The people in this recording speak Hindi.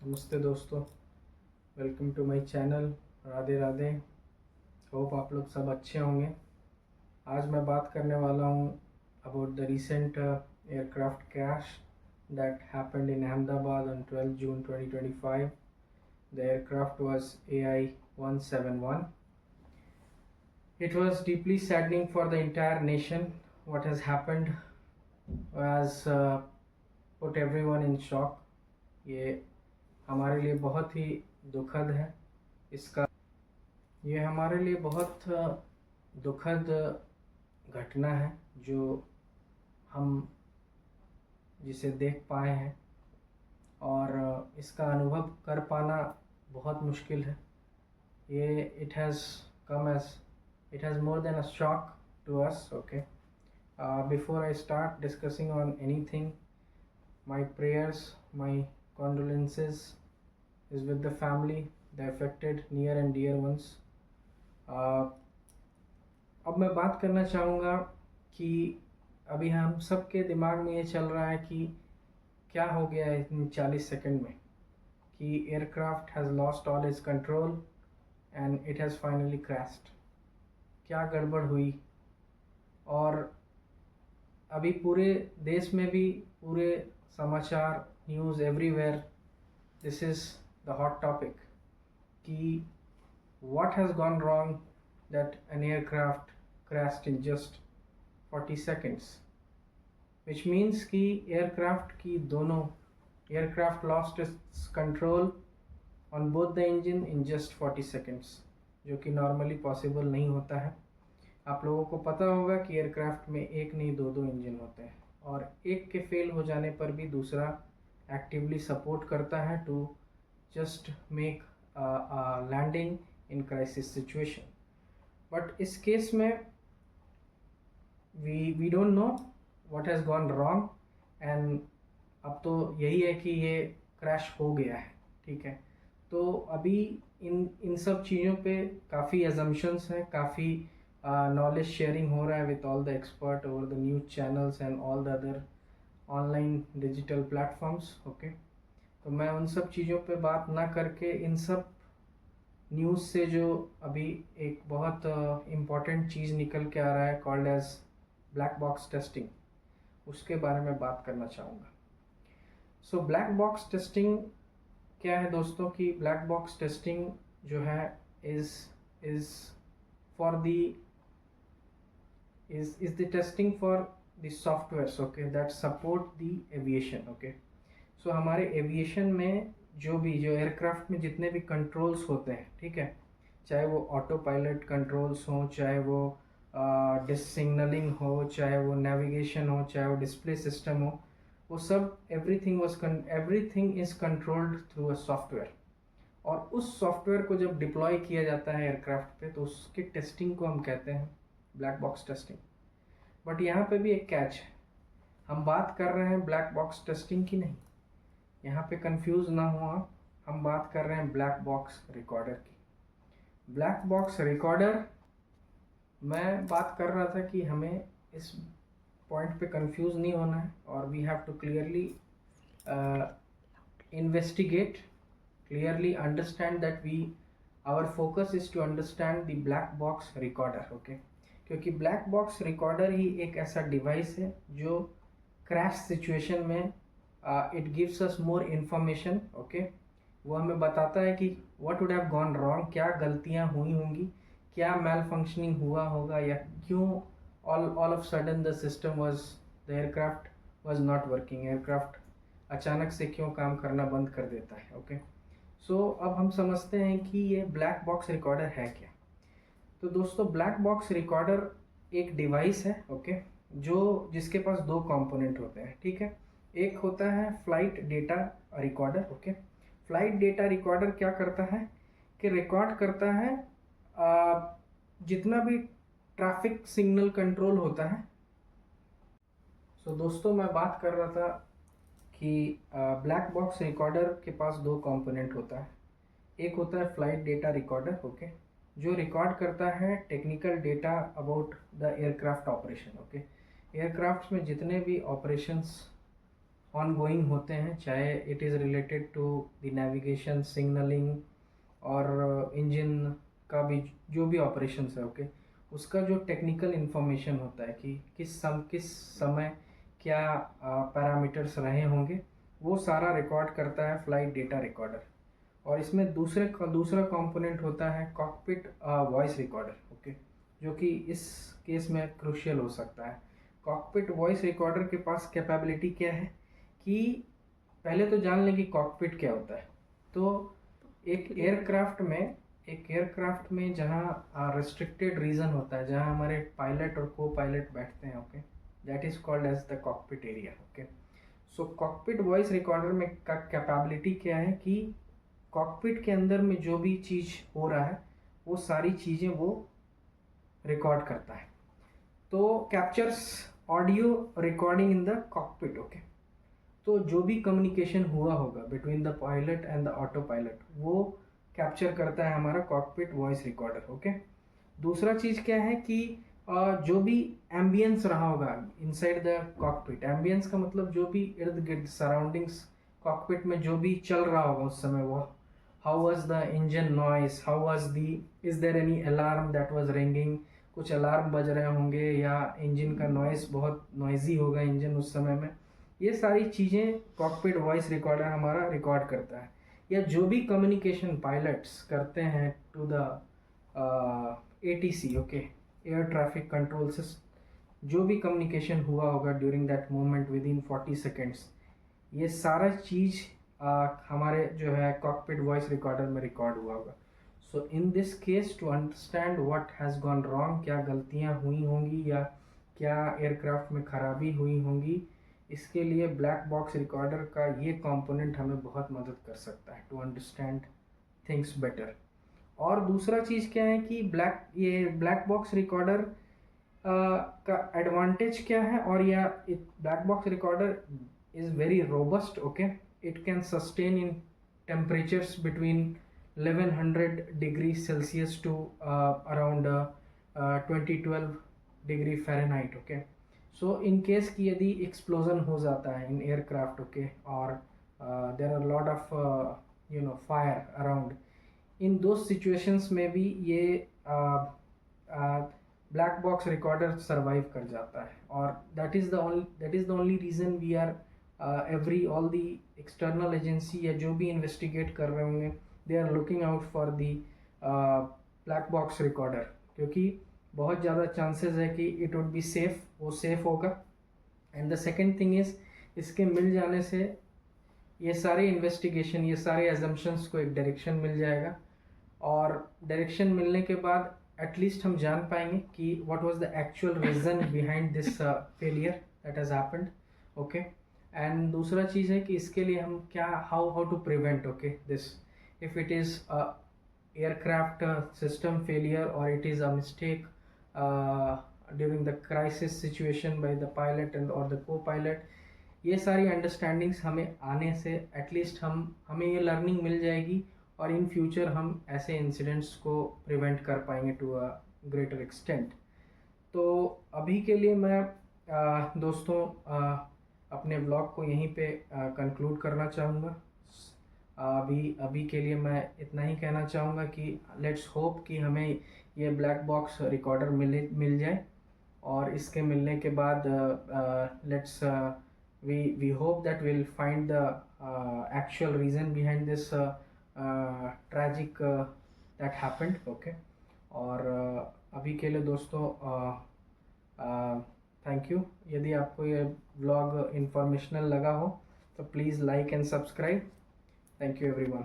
नमस्ते दोस्तों, welcome to my channel. Radhe Radhe. Hope आप लोग सब अच्छे होंगे। आज मैं बात करने वाला हूँ about the recent aircraft crash that happened in Ahmedabad on 12 June 2025. The aircraft was AI-171. It was deeply saddening for the entire nation. What has happened has put everyone in shock. ये हमारे लिए बहुत ही दुखद है। इसका ये हमारे लिए बहुत दुखद घटना है जो हम जिसे देख पाए हैं, और इसका अनुभव कर पाना बहुत मुश्किल है। ये it has more than a shock to us. Okay, before I start discussing on anything, my prayers, my condolences is with the family, the affected near and dear ones. अब मैं बात करना चाहूँगा कि अभी हम सब के दिमाग में ये चल रहा है कि क्या हो गया है इन 40 सेकंड में, कि aircraft has lost all is control and it has finally crashed. क्या गड़बड़ हुई? और अभी पूरे देश में भी पूरे समाचार, news everywhere, this is the hot topic कि what has gone wrong that an aircraft crashed in just 40 seconds, which means कि aircraft lost its control on both the engine in just 40 seconds, जो कि नॉर्मली पॉसिबल नहीं होता है। आप लोगों को पता होगा कि एयरक्राफ्ट में एक नहीं दो इंजन होते हैं, और एक के फेल हो जाने पर भी दूसरा एक्टिवली सपोर्ट करता है to just make landing in crisis situation. But इस केस में we don't know what has gone wrong, and अब तो यही है कि ये क्रैश हो गया है। ठीक है, तो अभी इन सब चीज़ों पे काफ़ी एजम्पशंस हैं, काफ़ी knowledge sharing हो रहा है with all the expert over the news channels and all the other online digital platforms. Okay, तो मैं उन सब चीज़ों पे बात ना करके इन सब न्यूज़ से जो अभी एक बहुत इम्पॉर्टेंट चीज़ निकल के आ रहा है called as black box testing, उसके बारे में बात करना चाहूँगा। सो ब्लैक बॉक्स टेस्टिंग क्या है दोस्तों? कि ब्लैक बॉक्स टेस्टिंग जो है is for the is the testing for the softwares, okay, that support the aviation. Okay, so हमारे एविएशन में जो एयरक्राफ्ट में जितने भी कंट्रोल्स होते हैं, ठीक है, चाहे वो ऑटो पायलट कंट्रोल्स हो, चाहे वो डिस सिग्नलिंग हो, चाहे वो नेविगेशन हो, चाहे वो डिस्प्ले सिस्टम हो, वो सब everything is controlled through a software. और उस सॉफ्टवेयर को जब डिप्लॉय किया जाता है एयरक्राफ्ट पे, तो उसके टेस्टिंग को हम कहते हैं ब्लैक बॉक्स टेस्टिंग। बट यहाँ पे भी एक कैच है, हम बात कर रहे हैं ब्लैक बॉक्स टेस्टिंग की नहीं, यहाँ पे कंफ्यूज ना हो आप, हम बात कर रहे हैं ब्लैक बॉक्स रिकॉर्डर की। ब्लैक बॉक्स रिकॉर्डर, मैं बात कर रहा था कि हमें इस पॉइंट पे कंफ्यूज नहीं होना है, और we have to clearly investigate, clearly understand that our focus is to understand the black box recorder. Okay, क्योंकि ब्लैक बॉक्स रिकॉर्डर ही एक ऐसा डिवाइस है जो क्रैश सिचुएशन में it gives us more information. Okay, वो हमें बताता है कि what would have gone wrong, क्या गलतियां हुई होंगी, क्या मैल फंक्शनिंग हुआ होगा, या क्यों all of sudden the system was the aircraft was not working, aircraft अचानक से क्यों काम करना बंद कर देता है। ओके, सो अब हम समझते हैं कि ये ब्लैक बॉक्स रिकॉर्डर है क्या। तो दोस्तों, ब्लैक बॉक्स रिकॉर्डर एक डिवाइस है, ओके, जो जिसके पास दो कंपोनेंट होते हैं। ठीक है, एक होता है flight data recorder. Okay, flight data recorder क्या करता है कि रिकॉर्ड करता है जितना भी ट्रैफिक सिग्नल कंट्रोल होता है। सो दोस्तों, मैं बात कर रहा था कि ब्लैक बॉक्स रिकॉर्डर के पास दो कंपोनेंट होता है। एक होता है फ्लाइट डेटा रिकॉर्डर, ओके, जो रिकॉर्ड करता है technical data about the aircraft operation. Okay, aircraft में जितने भी ऑपरेशंस ऑन गोइंग होते हैं, चाहे it is related to the navigation, signalling और इंजन का भी जो भी ऑपरेशंस है, ओके, उसका जो टेक्निकल इन्फॉर्मेशन होता है कि किस समय क्या पैरामीटर्स रहे होंगे, वो सारा रिकॉर्ड करता है फ्लाइट डेटा रिकॉर्डर। और इसमें दूसरा कंपोनेंट होता है कॉकपिट वॉइस रिकॉर्डर, ओके, जो कि इस केस में क्रूशियल हो सकता है। कॉकपिट वॉइस रिकॉर्डर के पास कैपेबिलिटी क्या है कि पहले तो जान लें कि कॉकपिट क्या होता है। तो एक एयरक्राफ्ट में जहाँ रिस्ट्रिक्टेड रीजन होता है, जहाँ हमारे पायलट और को पायलट बैठते हैं, okay, that is called as the cockpit area, okay. So cockpit voice recorder में का कैपेबिलिटी क्या है कि कॉकपिट के अंदर में जो भी चीज़ हो रहा है वो सारी चीज़ें वो रिकॉर्ड करता है। तो captures audio recording in the cockpit, okay. तो जो भी कम्युनिकेशन हुआ होगा between the pilot and the auto pilot, वो कैप्चर करता है हमारा कॉकपिट वॉइस रिकॉर्डर, ओके। दूसरा चीज़ क्या है कि जो भी एम्बियंस रहा होगा इनसाइड द कॉकपिट, एम्बियंस का मतलब जो भी इर्द गिर्द सराउंडिंग्स कॉकपिट में जो भी चल रहा होगा उस समय, वो how was the engine noise, how was the, is there any alarm that was ringing, कुछ अलार्म बज रहे होंगे या इंजन का नॉइस बहुत नॉइजी होगा इंजन उस समय में, ये सारी चीज़ें कॉकपिट वॉइस रिकॉर्डर हमारा रिकॉर्ड करता है। या जो भी कम्युनिकेशन पायलट्स करते हैं to the ATC, okay, air traffic control system, जो भी कम्युनिकेशन हुआ होगा during that moment within 40 seconds, ये सारा चीज़ हमारे जो है कॉकपिट वॉइस रिकॉर्डर में रिकॉर्ड हुआ होगा। So in this case to understand what has gone wrong, क्या गलतियाँ हुई होंगी या क्या एयरक्राफ्ट में खराबी हुई होंगी, इसके लिए ब्लैक बॉक्स रिकॉर्डर का ये कंपोनेंट हमें बहुत मदद कर सकता है टू अंडरस्टैंड थिंग्स बेटर। और दूसरा चीज़ क्या है कि ब्लैक बॉक्स रिकॉर्डर का एडवांटेज क्या है, और या black box recorder is very robust, okay. It can sustain in temperatures between 1100 degree Celsius to around 2012 degree Fahrenheit, okay. So in case कि यदि एक्सप्लोजन हो जाता है इन एयरक्राफ्ट, ओके, और there are lot of fire around, इन दो सिचुएशंस में भी ये ब्लैक बॉक्स रिकॉर्डर सरवाइव कर जाता है। और that is the only reason we are all the external agency या जो भी इन्वेस्टिगेट कर रहे होंगे, they are looking out for the black box recorder, क्योंकि बहुत ज़्यादा चांसेस है कि इट वुड बी सेफ, वो सेफ होगा। And the second thing is, इसके मिल जाने से ये सारे इन्वेस्टिगेशन, ये सारे एजम्पशंस को एक डायरेक्शन मिल जाएगा, और डायरेक्शन मिलने के बाद एटलीस्ट हम जान पाएंगे कि what was the actual reason behind this failure that has happened, okay. And दूसरा चीज़ है कि इसके लिए हम क्या how to prevent, okay, this, if it is aircraft system failure or it is a mistake during the crisis situation by the pilot and or the co-pilot, ये सारी अंडरस्टैंडिंग्स हमें आने से एटलीस्ट हमें ये लर्निंग मिल जाएगी, और इन फ्यूचर हम ऐसे इंसिडेंट्स को प्रिवेंट कर पाएंगे टू अ ग्रेटर एक्सटेंट। तो अभी के लिए मैं दोस्तों अपने ब्लॉग को यहीं पे कंक्लूड करना चाहूँगा। अभी के लिए मैं इतना ही कहना चाहूँगा कि लेट्स होप कि हमें ये ब्लैक बॉक्स रिकॉर्डर मिल जाए, और इसके मिलने के बाद let's we hope that will find the actual reason behind this tragic that happened, okay. और अभी के लिए दोस्तों थैंक यू। यदि आपको ये ब्लॉग इंफॉर्मेशनल लगा हो तो please like and subscribe. Thank you everyone.